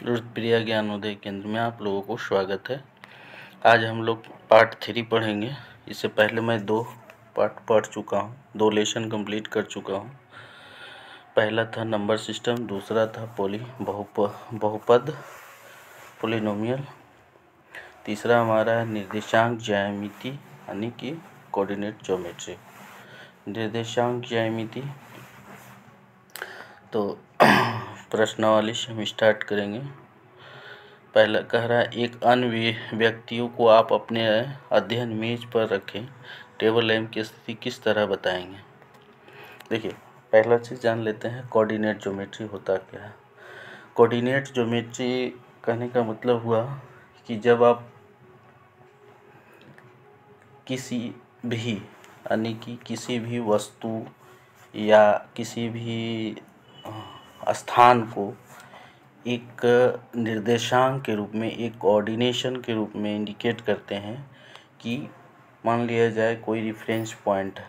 रुद्रप्रिया ज्ञानोदय केंद्र में आप लोगों को स्वागत है। आज हम लोग पार्ट 3 पढ़ेंगे। इससे पहले मैं 2 पार्ट पढ़ चुका हूँ, 2 लेसन कंप्लीट कर चुका हूँ। पहला था नंबर सिस्टम, दूसरा था बहुपद पोलिनोमियल, तीसरा हमारा है निर्देशांक ज्यामिति यानी कि कोऑर्डिनेट ज्योमेट्री। निर्देशांक ज्यामिति तो प्रश्नावली से हम स्टार्ट करेंगे। पहला कह रहा है, एक अन्य व्यक्तियों को आप अपने अध्ययन मेज पर रखें, टेबल लैंप की स्थिति किस तरह बताएंगे। देखिए, पहला चीज़ जान लेते हैं कोऑर्डिनेट ज्योमेट्री होता क्या है। कोऑर्डिनेट ज्योमेट्री कहने का मतलब हुआ कि जब आप किसी भी यानी कि किसी भी वस्तु या किसी भी स्थान को एक निर्देशांक के रूप में, एक कोऑर्डिनेशन के रूप में इंडिकेट करते हैं कि मान लिया जाए कोई रेफरेंस पॉइंट है,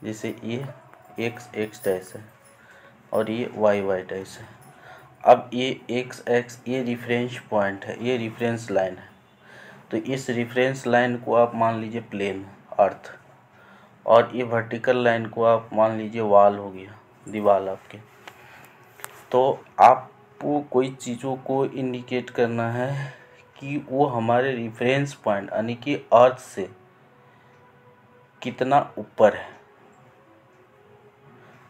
जैसे ये x डैश है और ये y डैश है। अब ये x ये रेफरेंस पॉइंट है, ये रेफरेंस लाइन है। तो इस रेफरेंस लाइन को आप मान लीजिए प्लेन अर्थ, और ये वर्टिकल लाइन को आप मान लीजिए वॉल हो गया, दीवार आपके। तो आपको कोई चीज़ों को इंडिकेट करना है कि वो हमारे रेफरेंस पॉइंट यानी कि अर्थ से कितना ऊपर है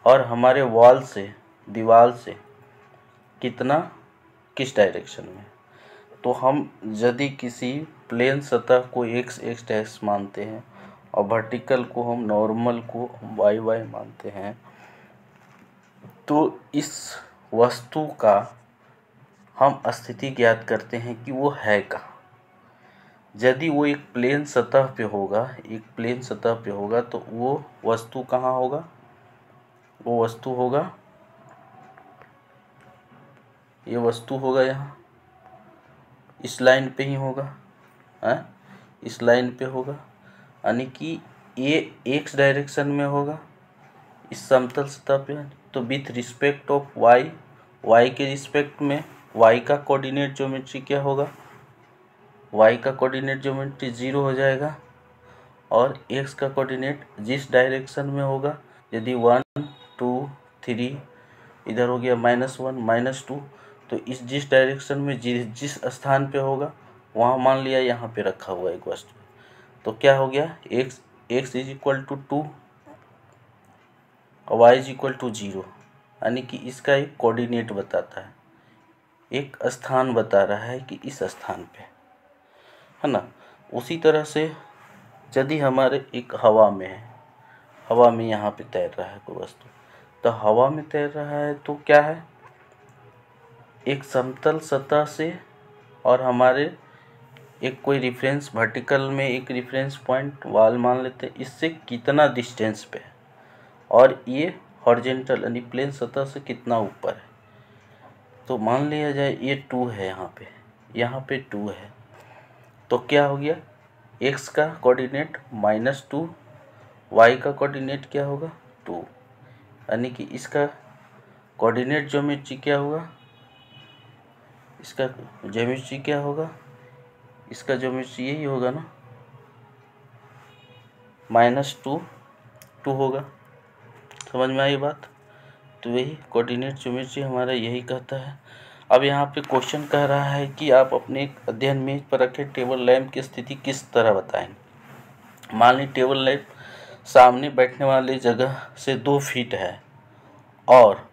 और हमारे वॉल से, दीवार से कितना, किस डायरेक्शन में। तो हम यदि किसी प्लेन सतह को x डैश मानते हैं और वर्टिकल को हम नॉर्मल को y मानते हैं, तो इस वस्तु का हम स्थिति ज्ञात करते हैं कि वो है कहाँ। यदि वो एक प्लेन सतह पे होगा, तो वो वस्तु कहाँ होगा, वो वस्तु होगा, ये वस्तु होगा यहाँ इस लाइन पे ही होगा, इस लाइन पे होगा, यानी कि ये x डायरेक्शन में होगा इस समतल सतह पे। तो विथ रिस्पेक्ट ऑफ y के रिस्पेक्ट में y का कोऑर्डिनेट ज्योमेट्री क्या होगा, y का कोऑर्डिनेट ज्योमेट्री 0 हो जाएगा, और x का कोऑर्डिनेट जिस डायरेक्शन में होगा, यदि 1 2 3 इधर हो गया -1 -2, तो इस जिस डायरेक्शन में जिस स्थान पे होगा वहाँ मान लिया यहाँ पे रखा हुआ एक वस्तु, तो क्या हो गया, x = 2 और y = 0, यानी कि इसका एक कोऑर्डिनेट बताता है, एक स्थान बता रहा है कि इस स्थान पे है ना। उसी तरह से यदि हमारे एक हवा में है, हवा में यहाँ पे तैर रहा है कोई वस्तु, तो हवा में तैर रहा है तो क्या है, एक समतल सतह से और हमारे एक कोई रेफरेंस वर्टिकल में एक रेफरेंस पॉइंट वॉल मान लेते हैं, इससे कितना डिस्टेंस पे है, और ये हॉरिजॉन्टल यानी प्लेन सतह से कितना ऊपर है। तो मान लिया जाए ये 2 है, यहाँ पे 2 है, तो क्या हो गया, x का कोऑर्डिनेट -2, y का कोऑर्डिनेट क्या होगा 2, यानी कि इसका कोऑर्डिनेट ज्योमेट्री क्या होगा, इसका ज्योमेट्री क्या होगा, इसका ज्योमेट्री यही होगा ना, -2 होगा। समझ में आई बात। तो यही कोऑर्डिनेट ज्योमेट्री हमारा यही कहता है। अब यहाँ पे क्वेश्चन कह रहा है कि आप अपने एक अध्ययन मेज पर रखे टेबल लैंप की स्थिति किस तरह बताएंगे। मान ली टेबल लैंप सामने बैठने वाली जगह से 2 फीट है और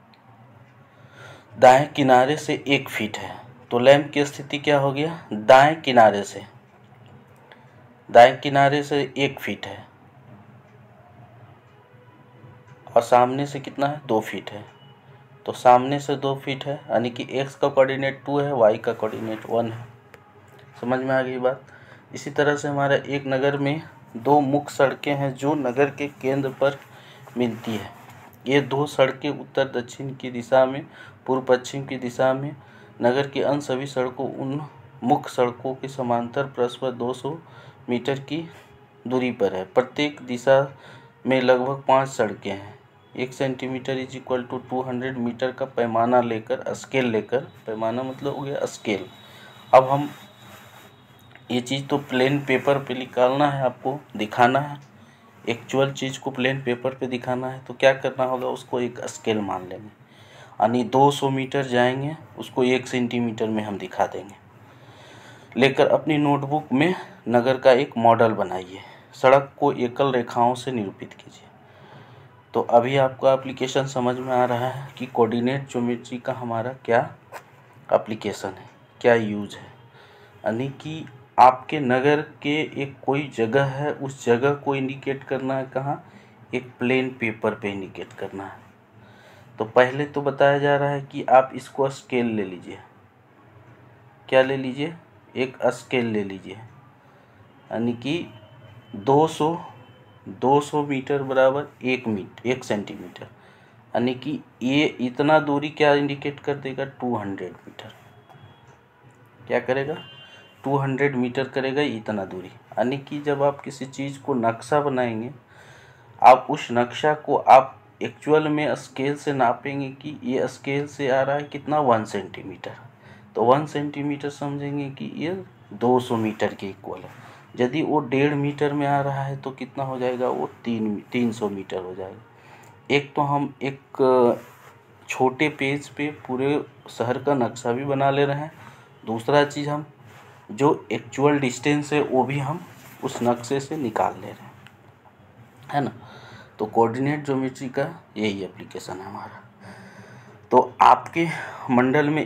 दाएं किनारे से 1 फीट है, तो लैंप की स्थिति क्या हो गया, दाएं किनारे से 1 फीट है और सामने से कितना है, 2 फीट है। तो सामने से 2 फीट है, यानी कि x का कोऑर्डिनेट 2 है, y का कोऑर्डिनेट 1 है। समझ में आ गई बात। इसी तरह से हमारा एक नगर में 2 मुख्य सड़कें हैं जो नगर के केंद्र पर मिलती है। ये 2 सड़कें उत्तर दक्षिण की दिशा में, पूर्व पश्चिम की दिशा में, नगर की अन्य सभी सड़कों उन मुख्य सड़कों के समांतर परस्पर 200 मीटर की दूरी पर है। प्रत्येक दिशा में लगभग 5 सड़कें हैं। 1 centimetre is equal to 200 metre का पैमाना लेकर, स्केल लेकर, पैमाना मतलब हो गया स्केल। अब हम ये चीज़ तो प्लेन पेपर पे निकालना है, आपको दिखाना है, एक्चुअल चीज़ को प्लेन पेपर पे दिखाना है, तो क्या करना होगा, उसको एक स्केल मान लेंगे, यानी 200 मीटर जाएंगे, उसको 1 सेंटीमीटर में हम दिखा देंगे। लेकर अपनी नोटबुक में नगर का एक मॉडल बनाइए, सड़क को एकल रेखाओं से निरूपित कीजिए। तो अभी आपका एप्लीकेशन समझ में आ रहा है कि कोऑर्डिनेट ज्योमेट्री का हमारा क्या एप्लीकेशन है, क्या यूज है। यानी कि आपके नगर के एक कोई जगह है, उस जगह को इंडिकेट करना है कहाँ, एक प्लेन पेपर पे इंडिकेट करना है। तो पहले तो बताया जा रहा है कि आप इसको स्केल ले लीजिए, क्या ले लीजिए, एक स्केल ले लीजिए, यानी कि 200 मीटर बराबर 1 सेंटीमीटर, यानी कि ये इतना दूरी क्या इंडिकेट कर देगा, 200 मीटर। क्या करेगा, 200 मीटर करेगा इतना दूरी। यानी कि जब आप किसी चीज़ को नक्शा बनाएंगे, आप उस नक्शा को आप एक्चुअल में स्केल से नापेंगे कि ये स्केल से आ रहा है कितना, 1 सेंटीमीटर। तो 1 सेंटीमीटर समझेंगे कि ये 200 मीटर के इक्वल है। यदि वो 1.5 मीटर में आ रहा है तो कितना हो जाएगा, वो 300 मीटर हो जाएगा। एक तो हम एक छोटे पेज पे पूरे शहर का नक्शा भी बना ले रहे हैं, दूसरा चीज़ हम जो एक्चुअल डिस्टेंस है वो भी हम उस नक्शे से निकाल ले रहे हैं, है ना। तो कोऑर्डिनेट ज्योमेट्री का यही एप्लीकेशन है हमारा। तो आपके मंडल में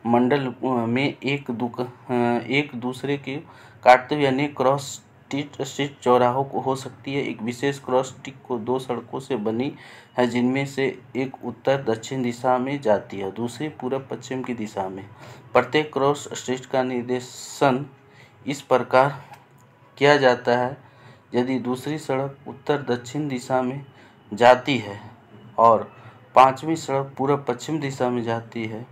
मंडल में एक दूसरे के काटते हुए अनेक क्रॉस स्ट्रीट चौराहों को हो सकती है। एक विशेष क्रॉस स्ट्रीट को 2 सड़कों से बनी है, जिनमें से एक उत्तर दक्षिण दिशा में जाती है, दूसरी पूरब पश्चिम की दिशा में। प्रत्येक क्रॉस स्ट्रीट का निर्देशन इस प्रकार किया जाता है, यदि दूसरी सड़क उत्तर दक्षिण दिशा में जाती है और पांचवी सड़क पूरब पश्चिम दिशा में जाती है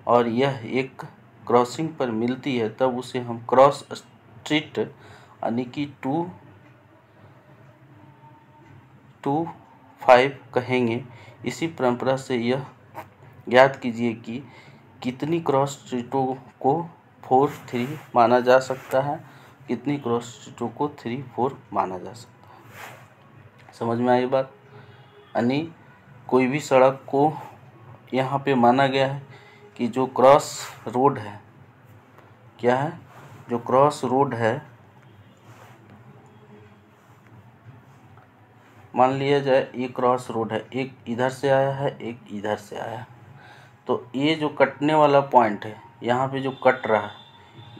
और यह एक क्रॉसिंग पर मिलती है, तब उसे हम क्रॉस स्ट्रीट यानी कि 2-5 कहेंगे। इसी परंपरा से यह ज्ञात कीजिए कि कितनी क्रॉस स्ट्रीटों को 4-3 माना जा सकता है, कितनी क्रॉस स्ट्रीटों को 3-4 माना जा सकता है। समझ में आई बात। यानी कोई भी सड़क को यहाँ पे माना गया है कि जो क्रॉस रोड है, क्या है, जो क्रॉस रोड है, मान लिया जाए ये क्रॉस रोड है, एक इधर से आया है, एक इधर से आया है। तो ये जो कटने वाला पॉइंट है, यहाँ पे जो कट रहा है,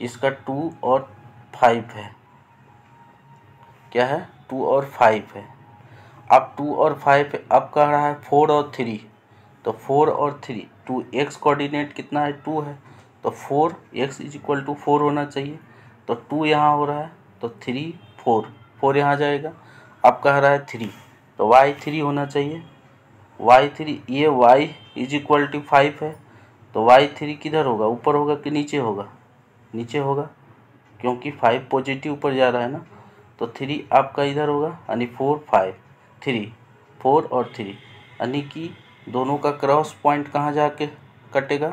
इसका 2 और 5 है, क्या है, 2 और 5 है। अब 2 और 5 है, अब कह रहा है 4 और 3, तो 4 और 3, 2 एक्स कोऑर्डिनेट कितना है, 2 है, तो 4 एक्स इज इक्वल टू 4 होना चाहिए। तो 2 यहाँ हो रहा है, तो 3 4 यहाँ जाएगा। अब कह रहा है 3, तो y3 होना चाहिए, y3, ये y इज इक्वल टू 5 है, तो y3 किधर होगा, ऊपर होगा कि नीचे होगा, नीचे होगा, क्योंकि 5 पॉजिटिव ऊपर जा रहा है ना। तो 3 आपका इधर होगा, यानी 4 5 3 4 और 3, यानी कि दोनों का क्रॉस पॉइंट कहाँ जाके कटेगा,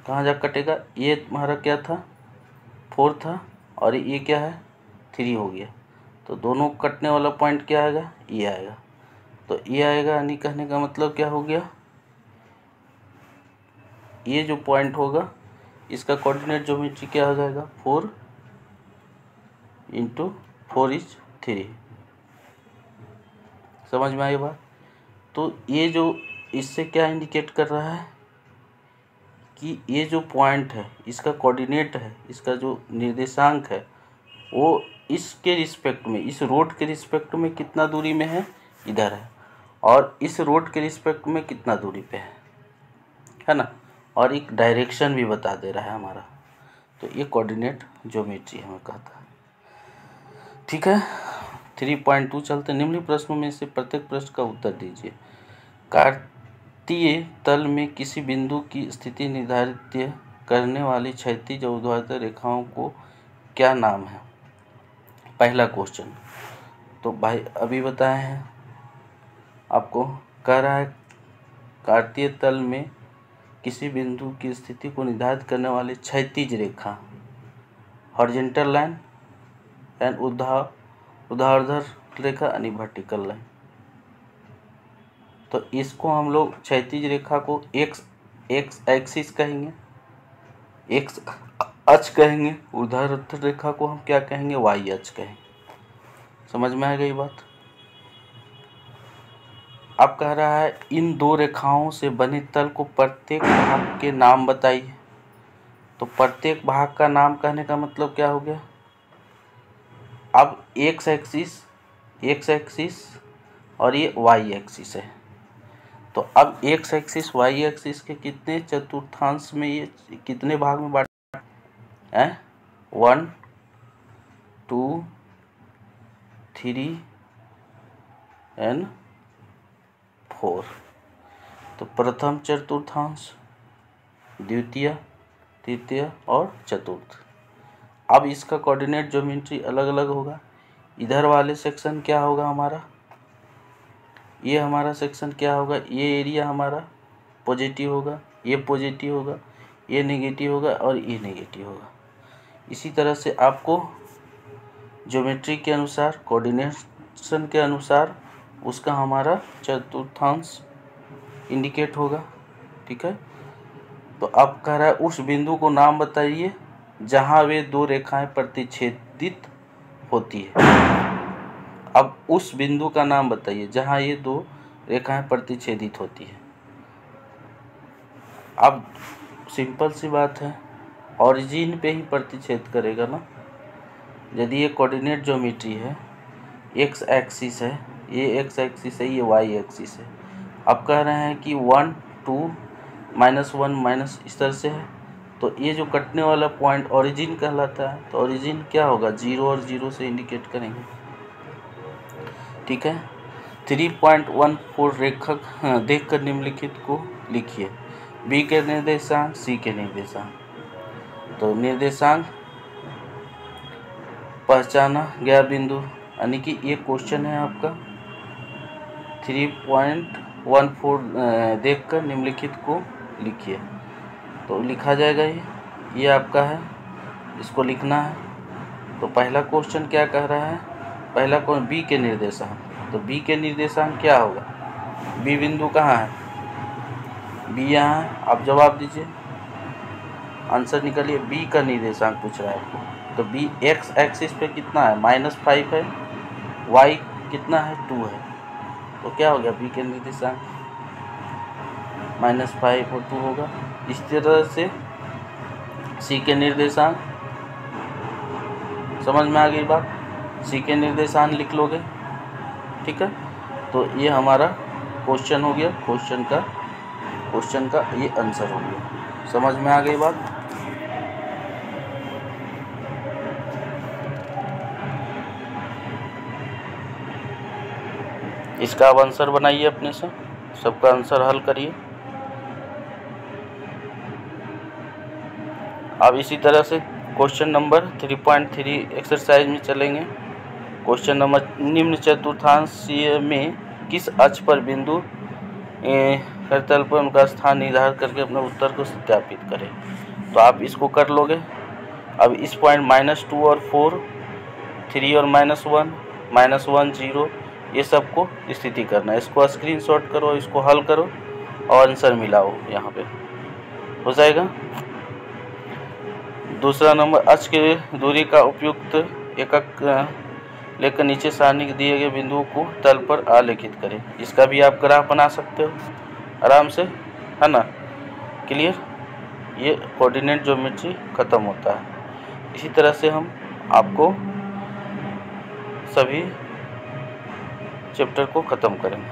कहाँ जा कटेगा, ये तुम्हारा क्या था, 4 था, और ये क्या है, 3 हो गया। तो दोनों कटने वाला पॉइंट क्या आएगा, ये आएगा। तो ये आएगा, यानी कहने का मतलब क्या हो गया, ये जो पॉइंट होगा इसका कोऑर्डिनेट ज्योमेट्री क्या हो जाएगा, 4 × 4 = 3। समझ में आई बात। तो ये जो इससे क्या इंडिकेट कर रहा है कि ये जो पॉइंट है, इसका कोऑर्डिनेट है, इसका जो निर्देशांक है, वो इसके रिस्पेक्ट में, इस रोड के रिस्पेक्ट में कितना दूरी में है, इधर है, और इस रोड के रिस्पेक्ट में कितना दूरी पे है ना, और एक डायरेक्शन भी बता दे रहा है हमारा। तो ये कोऑर्डिनेट ज्योमेट्री हमें कहता है। ठीक है, 3.2 चलते। निम्नलिखित प्रश्नों में से प्रत्येक प्रश्न का उत्तर दीजिए। कार्तीय तल में किसी बिंदु की स्थिति निर्धारित करने वाली क्षैतिज और ऊर्ध्वाधर रेखाओं को क्या नाम है। पहला क्वेश्चन तो भाई अभी बताए हैं आपको, कह रहा है कार्तीय तल में किसी बिंदु की स्थिति को निर्धारित करने वाली क्षैतिज रेखा हॉरिजॉन्टल लाइन एंड ऊर्ध्वाधर रेखा यानी वर्टिकल लाइन। तो इसको हम लोग क्षैतिज रेखा को एक्स एक्सिस कहेंगे, एक्स अक्ष कहेंगे, ऊर्ध्वाधर रेखा को हम क्या कहेंगे, वाई अक्ष कहेंगे। समझ में आ गई बात। अब कह रहा है इन दो रेखाओं से बने तल को प्रत्येक भाग के नाम बताइए। तो प्रत्येक भाग का नाम कहने का मतलब क्या हो गया, अब एक्स एक्सिस और ये वाई एक्सिस है। तो अब एक्स एक्सिस वाई एक्सिस के कितने चतुर्थांश में, ये कितने भाग में बांटा है, 1 2 3 एंड 4। तो प्रथम चतुर्थांश, द्वितीय, तृतीय और चतुर्थ। अब इसका कोऑर्डिनेट ज्योमेट्री अलग अलग होगा। इधर वाले सेक्शन क्या होगा हमारा, ये हमारा सेक्शन क्या होगा, ये एरिया हमारा पॉजिटिव होगा, ये पॉजिटिव होगा, ये नेगेटिव होगा और ये नेगेटिव होगा। इसी तरह से आपको ज्योमेट्री के अनुसार, कोऑर्डिनेशन के अनुसार उसका हमारा चतुर्थांश इंडिकेट होगा। ठीक है। तो अब कह रहा है उस बिंदु को नाम बताइए जहाँ वे दो रेखाएं प्रतिच्छेदित होती है। अब उस बिंदु का नाम बताइए जहाँ ये दो रेखाएं प्रतिच्छेदित होती है। अब सिंपल सी बात है, ऑरिजिन पे ही प्रतिच्छेद करेगा ना। यदि ये कोऑर्डिनेट ज्योमेट्री है, एक्स एक्सिस है, ये एक्स एक्सिस है, ये वाई एक्सिस है। अब कह रहे हैं कि 1 2 -1 माइनस इस तरह से है, तो ये जो कटने वाला पॉइंट ओरिजिन कहलाता है। तो ओरिजिन क्या होगा, 0 और 0 से इंडिकेट करेंगे। ठीक है। 3.14 रेखक देखकर निम्नलिखित को लिखिए। बी के निर्देशांक, सी के निर्देशांक। तो निर्देशांक पहचाना गया बिंदु, यानी कि ये क्वेश्चन है आपका 3.14 देखकर निम्नलिखित को लिखिए। तो लिखा जाएगा, ये आपका है, इसको लिखना है। तो पहला क्वेश्चन क्या कह रहा है, पहला कौन, बी के निर्देशांक। तो बी के निर्देशांक क्या होगा, बी बिंदु कहाँ है, बी यहाँ है। आप जवाब दीजिए, आंसर निकालिए। बी का निर्देशांक पूछ रहा है आपको। तो बी एक्स एक्सिस पे कितना है, -5 है, वाई कितना है, 2 है। तो क्या हो गया, बी के निर्देशांक -5 और 2 होगा। इस तरह से सी के निर्देशांक, समझ में आ गई बात, सी के निर्देशांक लिख लोगे। ठीक है। तो ये हमारा क्वेश्चन हो गया, क्वेश्चन का ये आंसर हो गया। समझ में आ गई बात। इसका अब आंसर बनाइए अपने से, सबका आंसर हल करिए। अब इसी तरह से क्वेश्चन नंबर 3.3 एक्सरसाइज में चलेंगे। क्वेश्चन नंबर, निम्न चतुर्थांशीय में किस अक्ष पर बिंदु करतल पर उनका स्थान निर्धारित करके अपने उत्तर को सत्यापित करें। तो आप इसको कर लोगे। अब इस पॉइंट -2 और 4, 3 और -1, -1 0, ये सबको स्थिति करना है। इसको स्क्रीनशॉट करो, इसको हल करो और आंसर मिलाओ, यहाँ पे हो जाएगा। दूसरा नंबर, अक्ष की दूरी का उपयुक्त एकक लेकर नीचे सारणी के दिए गए बिंदुओं को तल पर आलेखित करें। इसका भी आप ग्राफ बना सकते हो आराम से, है ना। क्लियर। ये कोऑर्डिनेट ज्योमेट्री खत्म होता है। इसी तरह से हम आपको सभी चैप्टर को ख़त्म करेंगे।